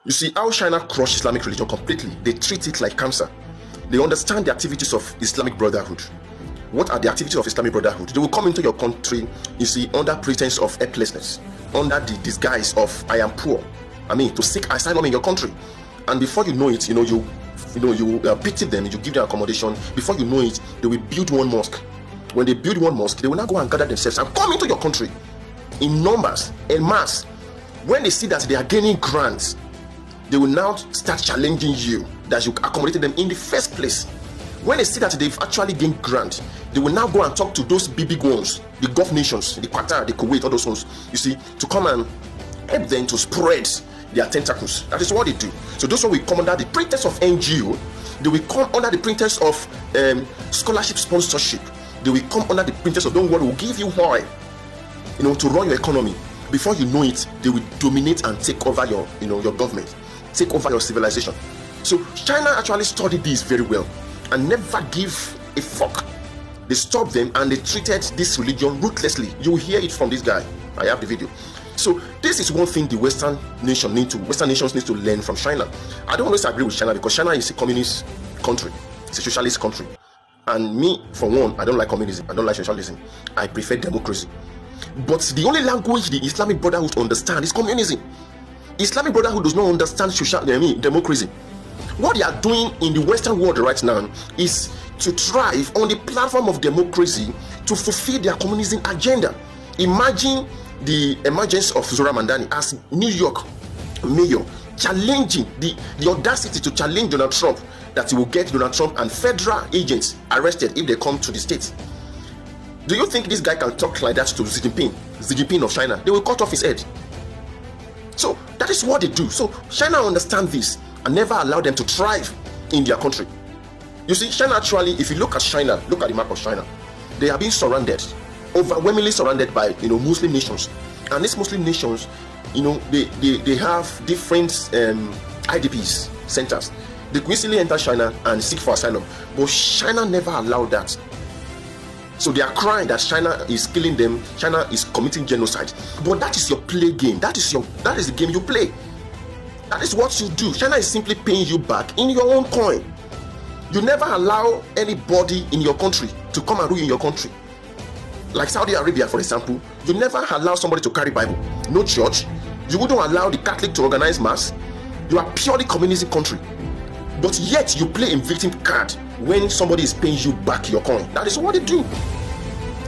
You see how China crushed Islamic religion completely. They treat it like cancer. They understand the activities of Islamic Brotherhood. What are the activities of Islamic Brotherhood? They will come into your country, you see, under pretense of helplessness, under the disguise of I am poor. To seek asylum in your country. And before you know it, you pity them, you give them accommodation. Before you know it, they will build one mosque. When they build one mosque, they will now go and gather themselves and come into your country in numbers, en masse. When they see that they are gaining grants, they will now start challenging you that you accommodated them in the first place. When they see that they've actually gained grant, they will now go and talk to those big ones, the Gulf nations, the Qatar, the Kuwait, all those ones, you see, to come and help them to spread their tentacles. That is what they do. So those will come under the pretense of NGO. They will come under the pretense of scholarship sponsorship. They will come under the pretense of, don't worry, we'll give you oil, to run your economy. Before you know it, they will dominate and take over your government, take over your civilization. So China actually studied this very well and never give a fuck. They stopped them and they treated this religion ruthlessly. You will hear it from this guy. I have the video. So this is one thing the Western nations need to learn from China. I don't always agree with China because China is a communist country. It's a socialist country. And me, for one, I don't like communism. I don't like socialism. I prefer democracy. But the only language the Islamic Brotherhood understands is communism. Islamic Brotherhood does not understand democracy. What they are doing in the Western world right now is to thrive on the platform of democracy to fulfill their communism agenda. Imagine the emergence of Zohran Mamdani as New York mayor, challenging the audacity to challenge Donald Trump, that he will get Donald Trump and federal agents arrested if they come to the states. Do you think this guy can talk like that to Xi Jinping of China? They will cut off his head. So that is what they do. So China understands this and never allow them to thrive in their country. You see, China actually, if you look at China, look at the map of China, they are being surrounded, overwhelmingly surrounded by Muslim nations. And these Muslim nations, they have different IDPs centers. They could easily enter China and seek for asylum, but China never allowed that. So they are crying that China is killing them, China is committing genocide. But that is your play game. That is the game you play. That is what you do. China is simply paying you back in your own coin. You never allow anybody in your country to come and rule in your country. Like Saudi Arabia, for example, you never allow somebody to carry Bible. No church. You wouldn't allow the Catholic to organize mass. You are purely communism country. But yet you play a victim card when somebody is paying you back your coin. That is what they do.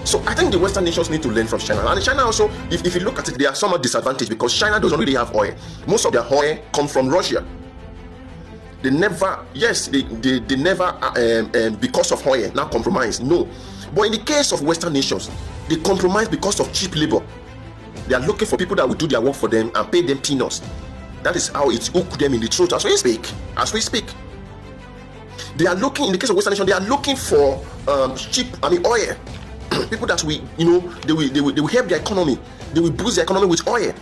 So I think the Western nations need to learn from China. And China also, if you look at it, they are somewhat disadvantaged because China doesn't really have oil. Most of their oil comes from Russia. They never, they never, because of oil, now compromise. No. But in the case of Western nations, they compromise because of cheap labor. They are looking for people that will do their work for them and pay them peanuts. That is how it's hooked them in the throat as we speak. They are looking, in the case of Western nations, they are looking for cheap, oil. People that they will help their economy. They will boost their economy with oil.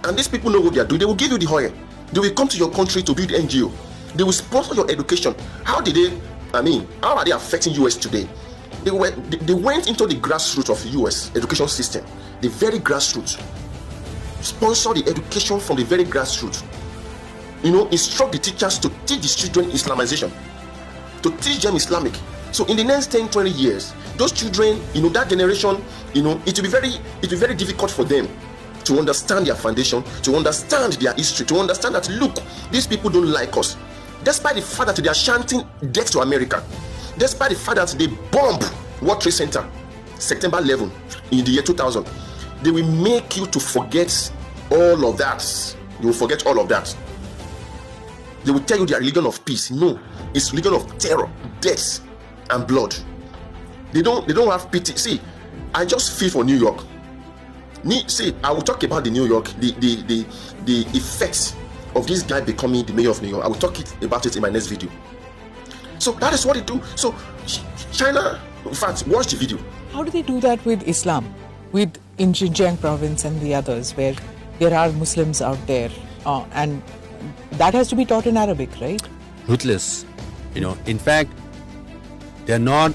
And these people know what they are doing. They will give you the oil. They will come to your country to build NGO. They will sponsor your education. How are they affecting US today? They went into the grassroots of US education system, the very grassroots. Sponsor the education from the very grassroots. Instruct the teachers to teach the children Islamization, to teach them Islamic. So in the next 10-20 years, those children, that generation, it will be very difficult for them to understand their foundation, to understand their history, to understand that, look, these people don't like us. Despite the fact that they are chanting death to America, despite the fact that they bombed World Trade Center September 11 in the year 2000, they will make you to forget all of that. You will forget all of that. They will tell you they are religion of peace. No, it's religion of terror, death, and blood. They don't have pity. See, I just feel for New York. See, I will talk about the New York, the effects of this guy becoming the mayor of New York. I will talk about it in my next video. So that is what they do. So China, in fact, watch the video. How do they do that with Islam, in Xinjiang province and the others, where there are Muslims out there, and that has to be taught in Arabic, right? Ruthless. In fact, they're not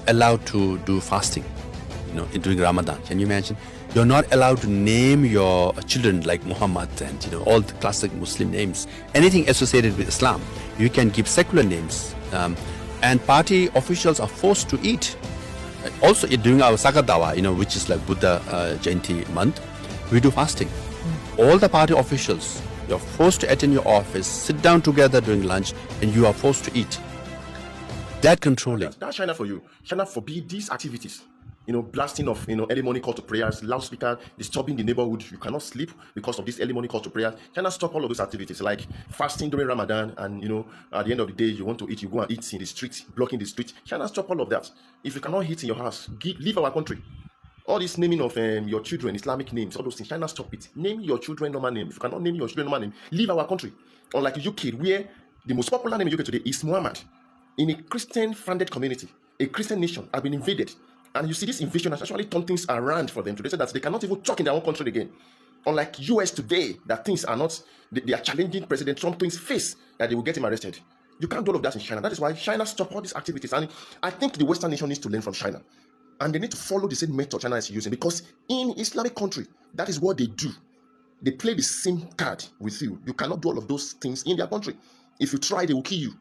allowed to do fasting, during Ramadan. Can you imagine? You're not allowed to name your children like Muhammad and all the classic Muslim names. Anything associated with Islam, you can give secular names. And party officials are forced to eat. Also, during our Sakadawa, which is like Buddha Jayanti month, we do fasting. All the party officials, you're forced to attend your office, sit down together during lunch, and you are forced to eat. That controlling. That's China for you. China forbid these activities. Blasting of early morning call to prayers, loudspeaker, disturbing the neighborhood. You cannot sleep because of this early morning call to prayers. China stop all of those activities, like fasting during Ramadan, and at the end of the day, you want to eat, you go and eat in the street, blocking the street. China stop all of that. If you cannot eat in your house, leave our country. All this naming of your children, Islamic names, all those things, China stop it. Name your children normal name. If you cannot name your children normal name, leave our country. Unlike UK, where the most popular name in UK today is Muhammad. In a Christian-founded community, a Christian nation has been invaded. And you see, this invasion has actually turned things around for them. They say that they cannot even talk in their own country again. Unlike US today, that things are not, they are challenging President Trump to his face that they will get him arrested. You can't do all of that in China. That is why China stopped all these activities. And I think the Western nation needs to learn from China. And they need to follow the same method China is using. Because in Islamic country, that is what they do. They play the same card with you. You cannot do all of those things in their country. If you try, they will kill you.